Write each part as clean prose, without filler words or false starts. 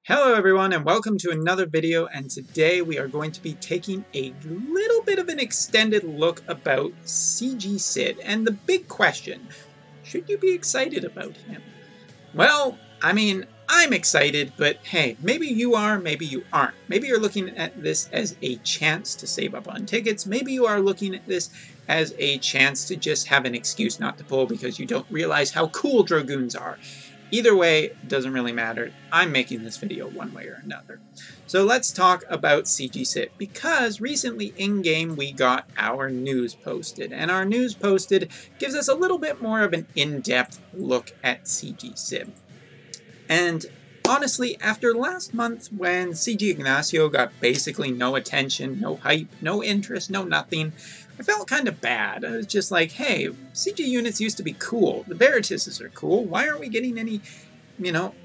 Hello everyone and welcome to another video, and today we are going to be taking a little bit of an extended look about CG Cid and the big question, should you be excited about him? Well, I mean, I'm excited, but hey, maybe you are, maybe you aren't. Maybe you're looking at this as a chance to save up on tickets, maybe you are looking at this as a chance to just have an excuse not to pull because you don't realize how cool dragoons are. Either way, it doesn't really matter. I'm making this video one way or another. So let's talk about CG Cid, because recently in-game we got our news posted, and our news posted gives us a little bit more of an in-depth look at CG Cid. And honestly, after last month when CG Ignacio got basically no attention, no hype, no interest, no nothing, I felt kind of bad. I was just like, hey, CG units used to be cool. The Veritises are cool. Why aren't we getting any,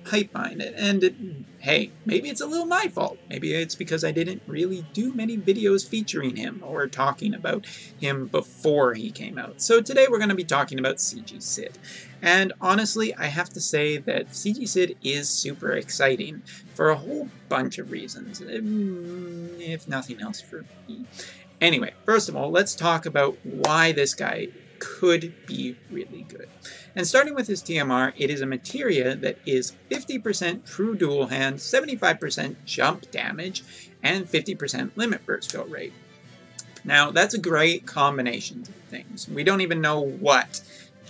hype behind it? And hey, maybe it's a little my fault. Maybe it's because I didn't really do many videos featuring him or talking about him before he came out. So today we're going to be talking about CG Cid. And honestly, I have to say that CG Cid is super exciting for a whole bunch of reasons, if nothing else for me. Anyway, first of all, let's talk about why this guy could be really good. And starting with his TMR, it is a materia that is 50% true dual hand, 75% jump damage, and 50% limit burst fill rate. Now, that's a great combination of things. We don't even know what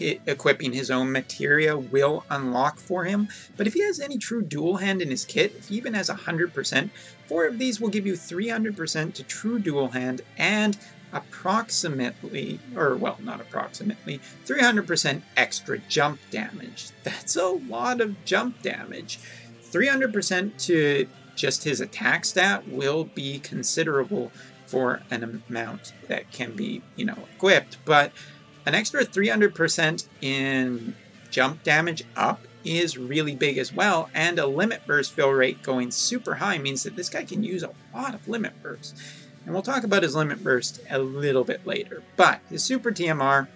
equipping his own materia will unlock for him, but if he has any true dual hand in his kit, if he even has 100%, 4 of these will give you 300% to true dual hand and approximately, or well, not approximately, 300% extra jump damage. That's a lot of jump damage. 300% to just his attack stat will be considerable for an amount that can be, equipped, but an extra 300% in jump damage up is really big as well, and a limit burst fill rate going super high means that this guy can use a lot of limit burst. And we'll talk about his limit burst a little bit later. But his super TMR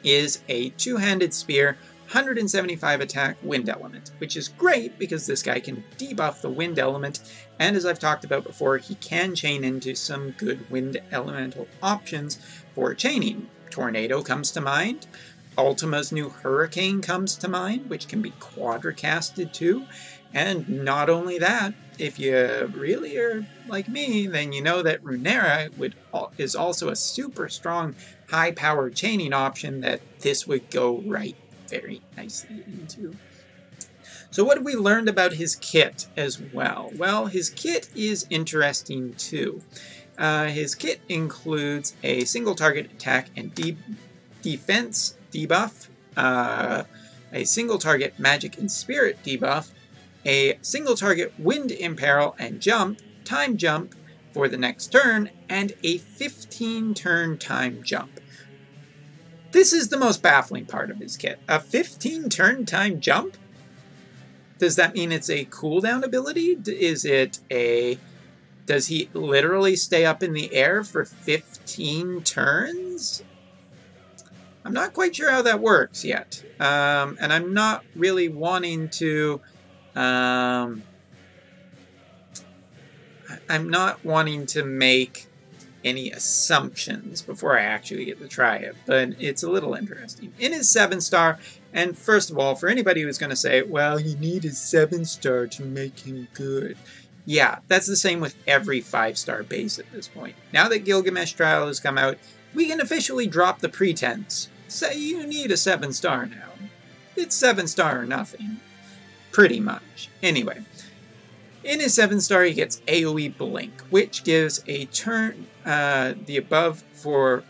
is a two-handed spear, 175 attack wind element, which is great because this guy can debuff the wind element, and as I've talked about before, he can chain into some good wind elemental options for chaining. Tornado comes to mind. Ultima's new Hurricane comes to mind, which can be quadricasted too. And not only that, if you really are like me, then you know that Runera is also a super strong, high-powered chaining option that this would go right very nicely into. So what have we learned about his kit as well? Well, his kit is interesting too. His kit includes a single target attack and defense debuff, a single target magic and spirit debuff, a single target wind imperil and time jump for the next turn, and a 15-turn time jump. This is the most baffling part of his kit. A 15-turn time jump? Does that mean it's a cooldown ability? Does he literally stay up in the air for 15 turns? I'm not quite sure how that works yet. And I'm not really wanting to... I'm not wanting to make any assumptions before I actually get to try it, but it's a little interesting. In his 7-star, and first of all, for anybody who's going to say, well, you need a 7-star to make him good. Yeah, that's the same with every 5-star base at this point. Now that Gilgamesh Trial has come out, we can officially drop the pretense. Say you need a 7-star now. It's 7-star or nothing. Pretty much. Anyway, in his 7-star he gets AoE Blink, which gives a turn the above for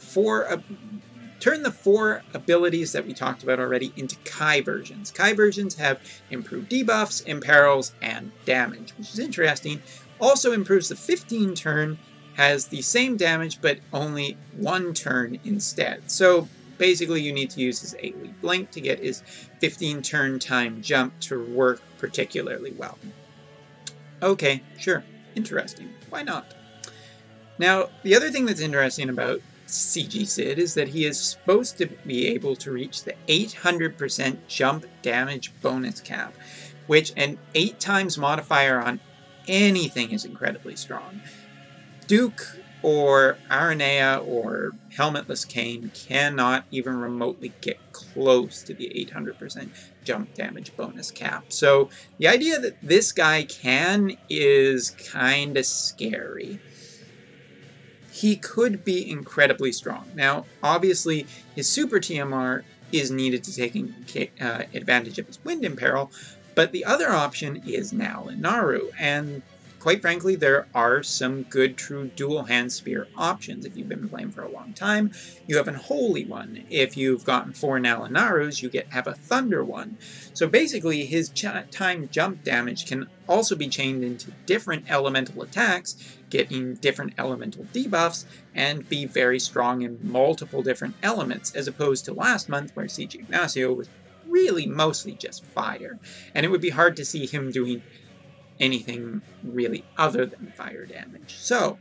turn the 4 abilities that we talked about already into Kai versions. Kai versions have improved debuffs, imperils, and damage, which is interesting. Also improves the 15 turn, has the same damage, but only 1 turn instead. So basically you need to use his AoE Blink to get his 15 turn time jump to work particularly well. Okay, sure, interesting. Why not? Now, the other thing that's interesting about CG Cid is that he is supposed to be able to reach the 800% jump damage bonus cap, which an 8 times modifier on anything is incredibly strong. Duke or Aranea or Helmetless Kane cannot even remotely get close to the 800% jump damage bonus cap. So the idea that this guy can is kind of scary. He could be incredibly strong. Now, obviously, his super TMR is needed to take advantage of his Wind Imperil, but the other option is Nalinaru, and quite frankly, there are some good true dual hand spear options. If you've been playing for a long time, you have an Holy one. If you've gotten 4 Nalinarus, you have a Thunder one. So basically, his time jump damage can also be chained into different elemental attacks, getting different elemental debuffs, and be very strong in multiple different elements, as opposed to last month where CG Ignacio was really mostly just fire. And it would be hard to see him doing anything really other than fire damage. So,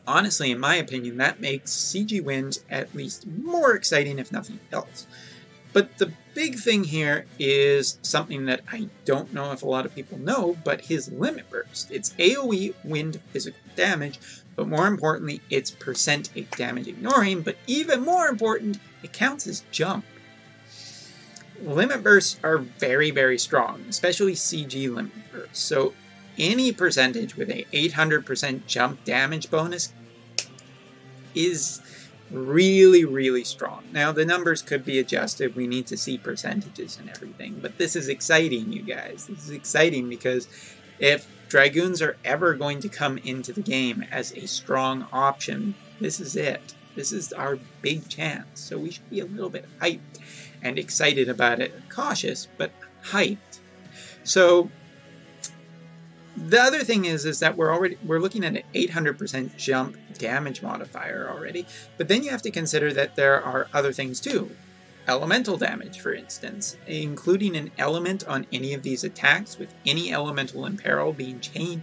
honestly, in my opinion, that makes CG Wind at least more exciting, if nothing else. But the big thing here is something that I don't know if a lot of people know, but his Limit Burst. It's AoE Wind physical damage, but more importantly, it's percent damage ignoring, but even more important, it counts as jump. Limit Bursts are very, very strong, especially CG Limit Bursts. So any percentage with a 800% jump damage bonus is really, really strong. Now, the numbers could be adjusted. We need to see percentages and everything. But this is exciting, you guys. This is exciting because if Dragoons are ever going to come into the game as a strong option, this is it. This is our big chance. So we should be a little bit hyped and excited about it. Cautious, but hyped. So the other thing is that we're looking at an 800% jump damage modifier already, but then you have to consider that there are other things too. Elemental damage, for instance, including an element on any of these attacks with any elemental imperil being chained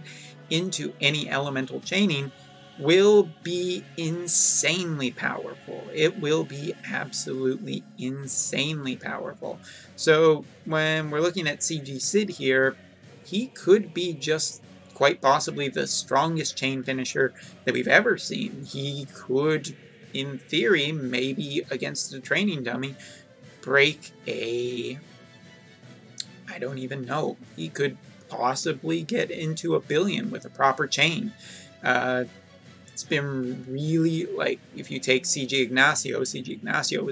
into any elemental chaining will be insanely powerful. It will be absolutely insanely powerful. So when we're looking at CG Cid here, he could be just quite possibly the strongest chain finisher that we've ever seen. He could, in theory, maybe against a training dummy, break a... I don't even know. He could possibly get into 1 billion with a proper chain. It's been really, like, if you take CG Ignacio was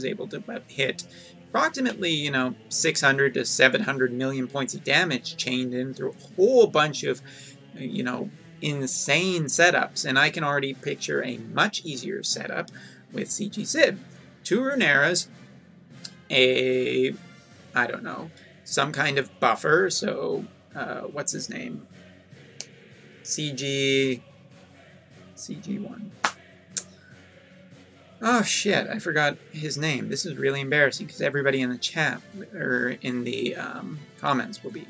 able to hit approximately, 600 to 700 million points of damage chained in through a whole bunch of, insane setups. And I can already picture a much easier setup with CG Cid. 2 Runeras, I don't know, some kind of buffer. So, what's his name? CG1. Oh shit, I forgot his name. This is really embarrassing because everybody in the chat or in the comments will be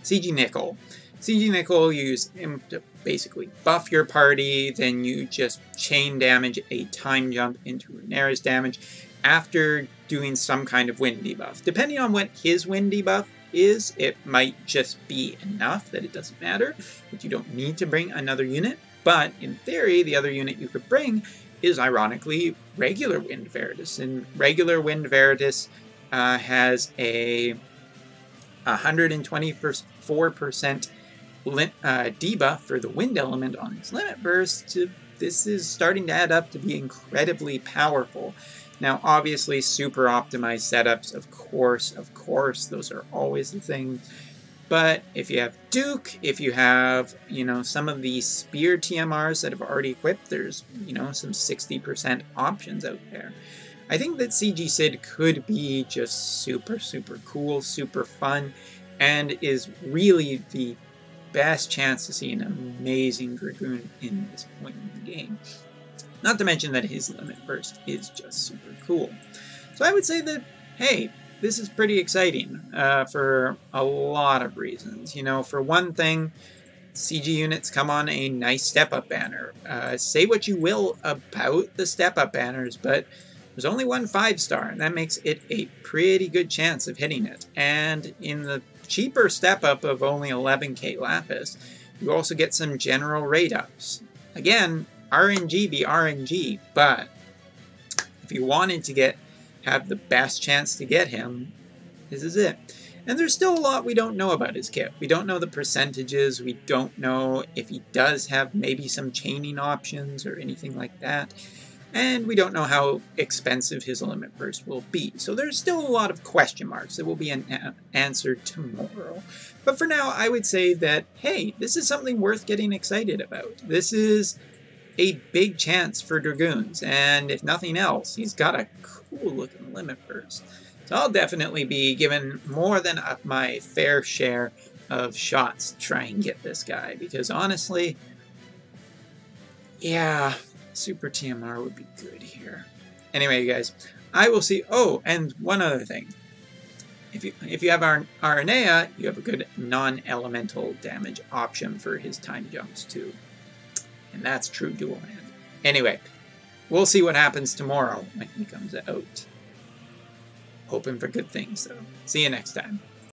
CG Nickel. CG Nickel, you use him to basically buff your party, then you just chain damage a time jump into Runera's damage after doing some kind of wind debuff. Depending on what his wind debuff is, it might just be enough that it doesn't matter, that you don't need to bring another unit. But in theory, the other unit you could bring is ironically regular Wind Veritas. And regular Wind Veritas has a 124% debuff for the wind element on its limit burst. This is starting to add up to be incredibly powerful. Now, obviously, super optimized setups, of course, those are always the thing. But if you have Duke, if you have, some of the spear TMRs that have already equipped, there's, some 60% options out there. I think that CG Cid could be just super, super cool, super fun, and is really the best chance to see an amazing Dragoon in this point in the game. Not to mention that his Limit Burst is just super cool. So I would say that, hey, this is pretty exciting for a lot of reasons. For one thing, CG units come on a nice step-up banner. Say what you will about the step-up banners, but there's only one 5-star, and that makes it a pretty good chance of hitting it. And in the cheaper step up of only 11k lapis. You also get some general rate ups. Again, RNG be RNG, but if you wanted to have the best chance to get him, this is it. And there's still a lot we don't know about his kit. We don't know the percentages, we don't know if he does have maybe some chaining options or anything like that. And we don't know how expensive his limit burst will be. So there's still a lot of question marks that will be answered tomorrow. But for now, I would say that, hey, this is something worth getting excited about. This is a big chance for Dragoons. And if nothing else, he's got a cool looking limit burst. So I'll definitely be given more than my fair share of shots to try and get this guy. Because honestly, yeah, Super TMR would be good here. Anyway, you guys, I will see. Oh, and one other thing. If you have Aranea, you have a good non-elemental damage option for his time jumps too. And that's true dual hand. Anyway, we'll see what happens tomorrow when he comes out. Hoping for good things, though. See you next time.